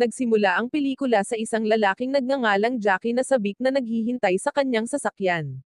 Nagsimula ang pelikula sa isang lalaking nagngangalang Jackie na sabik na naghihintay sa kanyang sasakyan.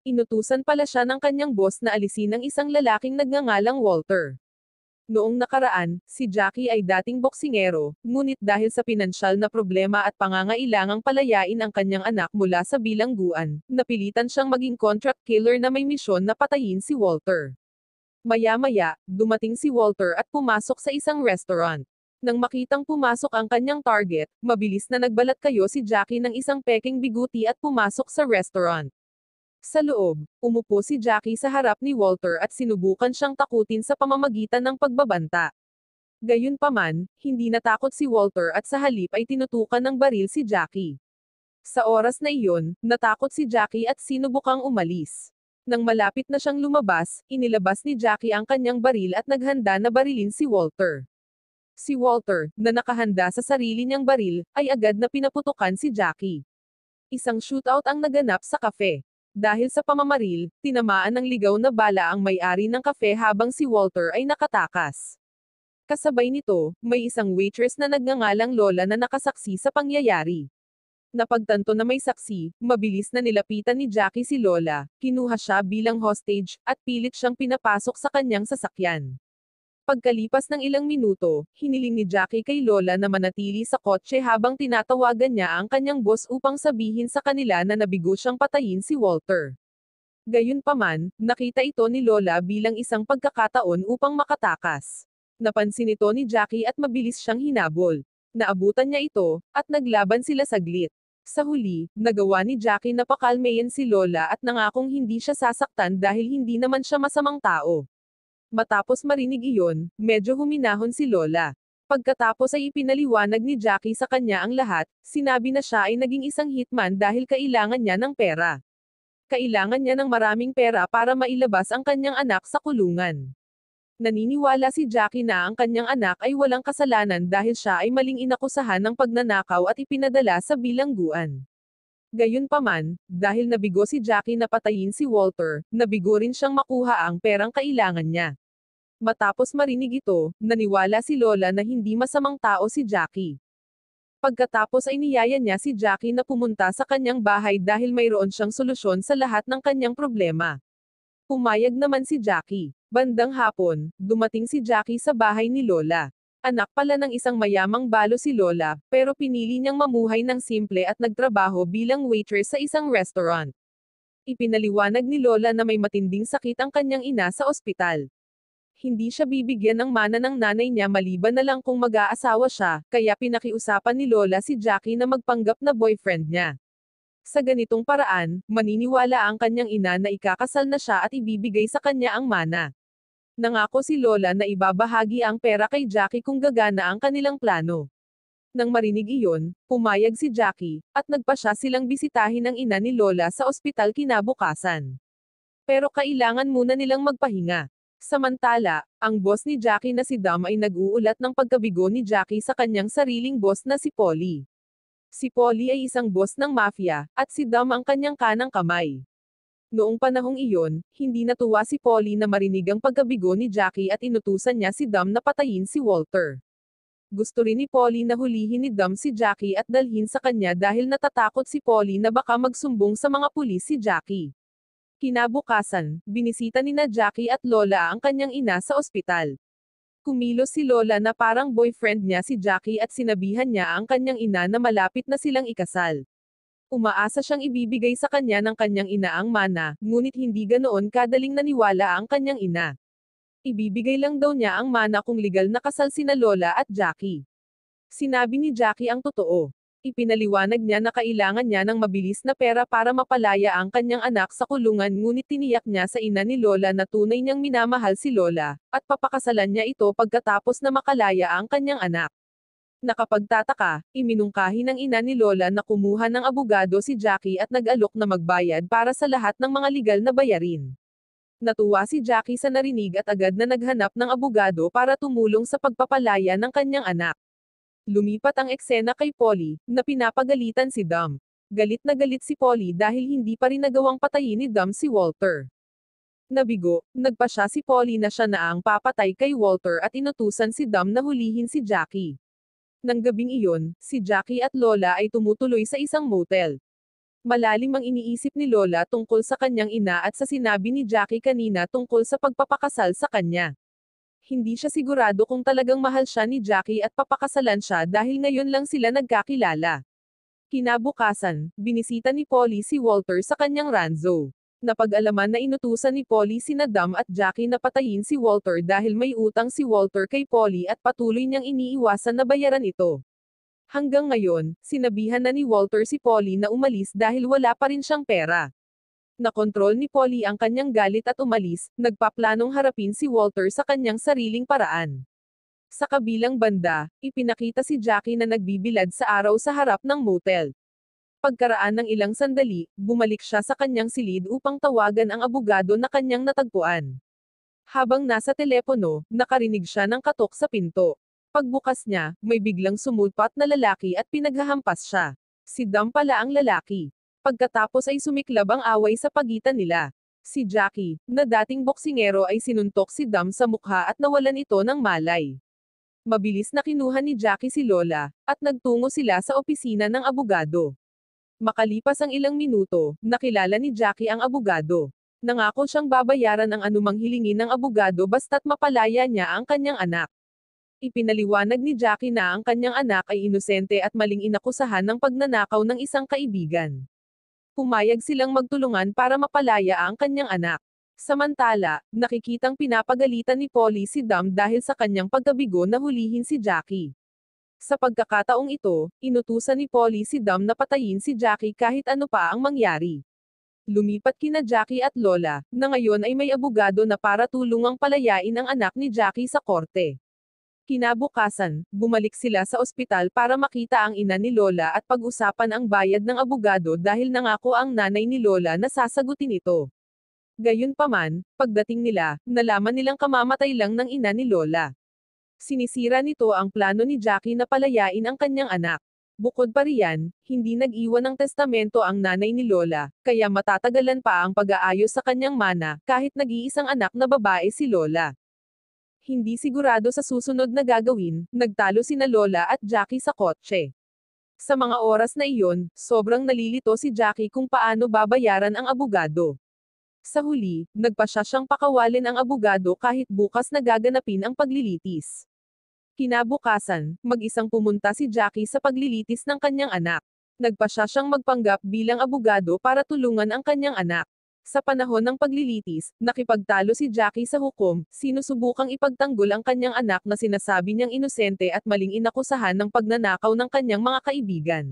Inutusan pala siya ng kanyang boss na alisin ang isang lalaking nagngangalang Walter. Noong nakaraan, si Jackie ay dating boksingero, ngunit dahil sa pinansyal na problema at pangangailangang palayain ang kanyang anak mula sa bilangguan, napilitan siyang maging contract killer na may misyon na patayin si Walter. Maya-maya, dumating si Walter at pumasok sa isang restaurant. Nang makitang pumasok ang kanyang target, mabilis na nagbalat kayo si Jackie ng isang peking biguti at pumasok sa restaurant. Sa loob, umupo si Jackie sa harap ni Walter at sinubukan siyang takutin sa pamamagitan ng pagbabanta. Gayunpaman, hindi natakot si Walter at sa halip ay tinutukan ng baril si Jackie. Sa oras na iyon, natakot si Jackie at sinubukang umalis. Nang malapit na siyang lumabas, inilabas ni Jackie ang kanyang baril at naghanda na barilin si Walter. Si Walter, na nakahanda sa sarili niyang baril, ay agad na pinaputukan si Jackie. Isang shootout ang naganap sa kafe. Dahil sa pamamaril, tinamaan ng ligaw na bala ang may-ari ng kafe habang si Walter ay nakatakas. Kasabay nito, may isang waitress na nagngangalang Lola na nakasaksi sa pangyayari. Napagtanto na may saksi, mabilis na nilapitan ni Jackie si Lola, kinuha siya bilang hostage, at pilit siyang pinapasok sa kanyang sasakyan. Pagkalipas ng ilang minuto, hiniling ni Jackie kay Lola na manatili sa kotse habang tinatawagan niya ang kanyang boss upang sabihin sa kanila na nabigo siyang patayin si Walter. Gayunpaman, nakita ito ni Lola bilang isang pagkakataon upang makatakas. Napansin ito ni Jackie at mabilis siyang hinabol. Naabutan niya ito, at naglaban sila saglit. Sa huli, nagawa ni Jackie na pakalmeyin si Lola at nangakong hindi siya sasaktan dahil hindi naman siya masamang tao. Matapos marinig iyon, medyo huminahon si Lola. Pagkatapos ay ipinaliwanag ni Jackie sa kanya ang lahat, sinabi na siya ay naging isang hitman dahil kailangan niya ng pera. Kailangan niya ng maraming pera para mailabas ang kanyang anak sa kulungan. Naniniwala si Jackie na ang kanyang anak ay walang kasalanan dahil siya ay maling inakusahan ng pagnanakaw at ipinadala sa bilangguan. Gayunpaman, dahil nabigo si Jackie na patayin si Walter, nabigo rin siyang makuha ang perang kailangan niya. Matapos marinig ito, naniwala si Lola na hindi masamang tao si Jackie. Pagkatapos ay niyaya niya si Jackie na pumunta sa kanyang bahay dahil mayroon siyang solusyon sa lahat ng kanyang problema. Pumayag naman si Jackie. Bandang hapon, dumating si Jackie sa bahay ni Lola. Anak pala ng isang mayamang balo si Lola, pero pinili niyang mamuhay ng simple at nagtrabaho bilang waitress sa isang restaurant. Ipinaliwanag ni Lola na may matinding sakit ang kanyang ina sa ospital. Hindi siya bibigyan ng mana ng nanay niya maliban na lang kung mag-aasawa siya, kaya pinakiusapan ni Lola si Jackie na magpanggap na boyfriend niya. Sa ganitong paraan, maniniwala ang kanyang ina na ikakasal na siya at ibibigay sa kanya ang mana. Nangako si Lola na ibabahagi ang pera kay Jackie kung gagana ang kanilang plano. Nang marinig iyon, pumayag si Jackie, at nagpasya silang bisitahin ang ina ni Lola sa ospital kinabukasan. Pero kailangan muna nilang magpahinga. Samantala, ang boss ni Jackie na si Dom ay nag-uulat ng pagkabigo ni Jackie sa kanyang sariling boss na si Polly. Si Polly ay isang boss ng mafia, at si Dom ang kanyang kanang kamay. Noong panahong iyon, hindi natuwa si Polly na marinig ang pagkabigo ni Jackie at inutusan niya si Dom na patayin si Walter. Gusto rin ni Polly na hulihin ni Dom si Jackie at dalhin sa kanya dahil natatakot si Polly na baka magsumbong sa mga pulis si Jackie. Kinabukasan, binisita ni na Jackie at Lola ang kanyang ina sa ospital. Kumilos si Lola na parang boyfriend niya si Jackie at sinabihan niya ang kanyang ina na malapit na silang ikasal. Umaasa siyang ibibigay sa kanya ng kanyang ina ang mana, ngunit hindi ganoon kadaling naniwala ang kanyang ina. Ibibigay lang daw niya ang mana kung legal na kasal sina Lola at Jackie. Sinabi ni Jackie ang totoo. Ipinaliwanag niya na kailangan niya ng mabilis na pera para mapalaya ang kanyang anak sa kulungan ngunit tiniyak niya sa ina ni Lola na tunay niyang minamahal si Lola, at papakasalan niya ito pagkatapos na makalaya ang kanyang anak. Nakapagtataka, iminungkahi ng ina ni Lola na kumuha ng abogado si Jackie at nag-alok na magbayad para sa lahat ng mga legal na bayarin. Natuwa si Jackie sa narinig at agad na naghanap ng abogado para tumulong sa pagpapalaya ng kanyang anak. Lumipat ang eksena kay Polly, na pinapagalitan si Dom. Galit na galit si Polly dahil hindi pa rin nagawang patayin ni Dom si Walter. Nabigo, nagpasya si Polly na siya na ang papatay kay Walter at inutusan si Dom na hulihin si Jackie. Nang gabing iyon, si Jackie at Lola ay tumutuloy sa isang motel. Malalim ang iniisip ni Lola tungkol sa kanyang ina at sa sinabi ni Jackie kanina tungkol sa pagpapakasal sa kanya. Hindi siya sigurado kung talagang mahal siya ni Jackie at papakasalan siya dahil ngayon lang sila nagkakilala. Kinabukasan, binisita ni Polly si Walter sa kanyang ranzo. Napag-alaman na inutusan ni Polly sina Dam at Jackie na patayin si Walter dahil may utang si Walter kay Polly at patuloy niyang iniiwasan na bayaran ito. Hanggang ngayon, sinabihan na ni Walter si Polly na umalis dahil wala pa rin siyang pera. Nakontrol ni Polly ang kanyang galit at umalis, nagpaplanong harapin si Walter sa kanyang sariling paraan. Sa kabilang banda, ipinakita si Jackie na nagbibilad sa araw sa harap ng motel. Pagkaraan ng ilang sandali, bumalik siya sa kanyang silid upang tawagan ang abogado na kanyang natagpuan. Habang nasa telepono, nakarinig siya ng katok sa pinto. Pagbukas niya, may biglang sumulpat na lalaki at pinaghahampas siya. Si Dam pala ang lalaki. Pagkatapos ay sumiklab ang away sa pagitan nila. Si Jackie, na dating boksingero ay sinuntok si Dam sa mukha at nawalan ito ng malay. Mabilis na kinuha ni Jackie si Lola, at nagtungo sila sa opisina ng abogado. Makalipas ang ilang minuto, nakilala ni Jackie ang abogado. Nangako siyang babayaran ang anumang hilingin ng abogado basta't mapalaya niya ang kanyang anak. Ipinaliwanag ni Jackie na ang kanyang anak ay inosente at maling inakusahan ng pagnanakaw ng isang kaibigan. Pumayag silang magtulungan para mapalaya ang kanyang anak. Samantala, nakikitang pinapagalitan ni Polly si Dam dahil sa kanyang pagkabigo na hulihin si Jackie. Sa pagkakataong ito, inutusan ni Polly si Dam na patayin si Jackie kahit ano pa ang mangyari. Lumipat kina Jackie at Lola, na ngayon ay may abogado na para tulungang palayain ang anak ni Jackie sa korte. Kinabukasan, bumalik sila sa ospital para makita ang ina ni Lola at pag-usapan ang bayad ng abogado dahil nangako ang nanay ni Lola na sasagutin ito. Gayunpaman, pagdating nila, nalaman nilang kamamatay lang ng ina ni Lola. Sinisira nito ang plano ni Jackie na palayain ang kanyang anak. Bukod pa riyan, hindi nag-iwan ng testamento ang nanay ni Lola, kaya matatagalan pa ang pag-aayos sa kanyang mana, kahit nag-iisang anak na babae si Lola. Hindi sigurado sa susunod na gagawin, nagtalo sina Lola at Jackie sa kotse. Sa mga oras na iyon, sobrang nalilito si Jackie kung paano babayaran ang abogado. Sa huli, nagpasya siyang pakawalin ang abogado kahit bukas na gaganapin ang paglilitis. Kinabukasan, mag-isang pumunta si Jackie sa paglilitis ng kanyang anak. Nagpasya siyang magpanggap bilang abogado para tulungan ang kanyang anak. Sa panahon ng paglilitis, nakipagtalo si Jackie sa hukom, sinusubukang ipagtanggol ang kanyang anak na sinasabi niyang inosente at maling inakusahan ng pagnanakaw ng kanyang mga kaibigan.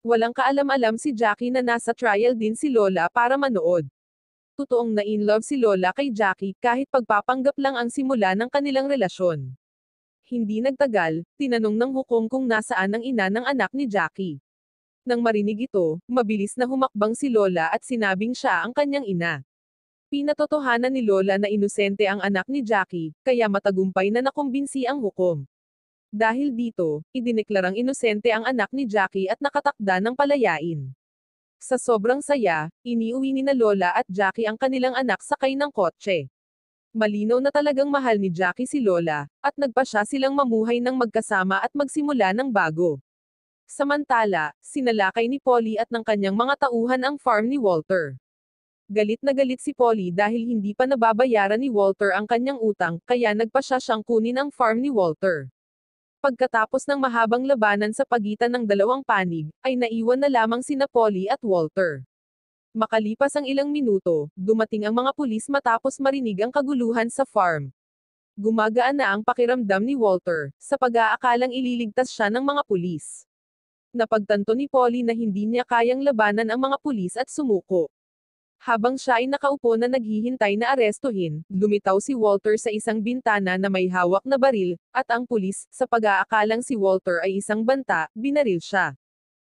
Walang kaalam-alam si Jackie na nasa trial din si Lola para manood. Totoong na-in-love si Lola kay Jackie kahit pagpapanggap lang ang simula ng kanilang relasyon. Hindi nagtagal, tinanong ng hukom kung nasaan ang ina ng anak ni Jackie. Nang marinig ito, mabilis na humakbang si Lola at sinabing siya ang kanyang ina. Pinatotohanan ni Lola na inosente ang anak ni Jackie, kaya matagumpay na nakumbinsi ang hukom. Dahil dito, idineklarang inosente ang anak ni Jackie at nakatakda ng palayain. Sa sobrang saya, iniuwi ni na Lola at Jackie ang kanilang anak sakay ng kotse. Malinaw na talagang mahal ni Jackie si Lola, at nagpasya silang mamuhay ng magkasama at magsimula ng bago. Samantala, sinalakay ni Polly at ng kanyang mga tauhan ang farm ni Walter. Galit na galit si Polly dahil hindi pa nababayaran ni Walter ang kanyang utang, kaya nagpasya siyang kunin ang farm ni Walter. Pagkatapos ng mahabang labanan sa pagitan ng dalawang panig, ay naiwan na lamang sina Polly at Walter. Makalipas ang ilang minuto, dumating ang mga pulis matapos marinig ang kaguluhan sa farm. Gumagaan na ang pakiramdam ni Walter, sa pag-aakalang ililigtas siya ng mga pulis. Napagtanto ni Polly na hindi niya kayang labanan ang mga pulis at sumuko. Habang siya ay nakaupo na naghihintay na arestuhin, lumitaw si Walter sa isang bintana na may hawak na baril, at ang pulis, sa pag-aakalang si Walter ay isang banta, binaril siya.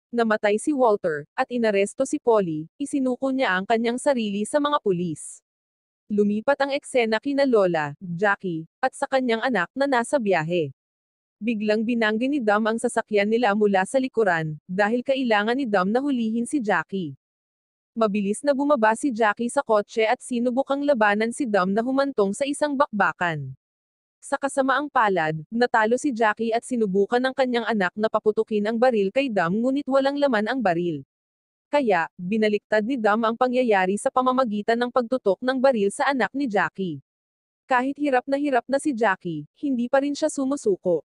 Namatay si Walter, at inaresto si Polly, isinuko niya ang kanyang sarili sa mga pulis. Lumipat ang eksena kina Lola, Jackie, at sa kanyang anak na nasa biyahe. Biglang binanggi ni Dam ang sasakyan nila mula sa likuran, dahil kailangan ni Dam na hulihin si Jackie. Mabilis na bumaba si Jackie sa kotse at sinubukang labanan si Dam na humantong sa isang bakbakan. Sa kasamaang palad, natalo si Jackie at sinubukan ng kanyang anak na paputukin ang baril kay Dom ngunit walang laman ang baril. Kaya, binaliktad ni Dom ang pangyayari sa pamamagitan ng pagtutok ng baril sa anak ni Jackie. Kahit hirap na si Jackie, hindi pa rin siya sumusuko.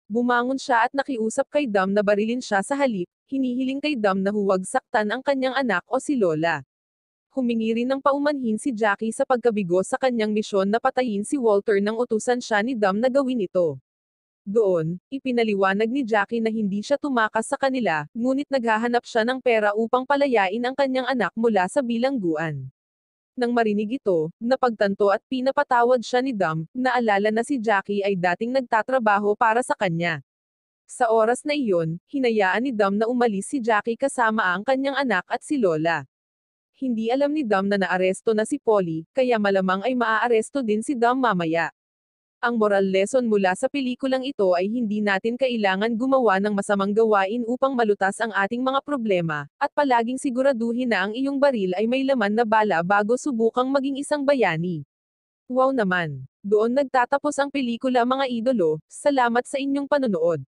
Bumangon siya at nakiusap kay Dom na barilin siya sa halip, hinihiling kay Dom na huwag saktan ang kanyang anak o si Lola. Humingi rin ng paumanhin si Jackie sa pagkabigo sa kanyang misyon na patayin si Walter nang utusan siya ni Dom na gawin ito. Doon, ipinaliwanag ni Jackie na hindi siya tumakas sa kanila, ngunit naghahanap siya ng pera upang palayain ang kanyang anak mula sa bilangguan. Nang marinig ito, napagtanto at pinapatawad siya ni Dom, naalala na si Jackie ay dating nagtatrabaho para sa kanya. Sa oras na iyon, hinayaan ni Dom na umalis si Jackie kasama ang kanyang anak at si Lola. Hindi alam ni Dom na naaresto na si Polly, kaya malamang ay maaaresto din si Dom mamaya. Ang moral lesson mula sa pelikulang ito ay hindi natin kailangan gumawa ng masamang gawain upang malutas ang ating mga problema, at palaging siguraduhin na ang iyong baril ay may laman na bala bago subukang maging isang bayani. Wow naman! Doon nagtatapos ang pelikula mga idolo, salamat sa inyong panonood.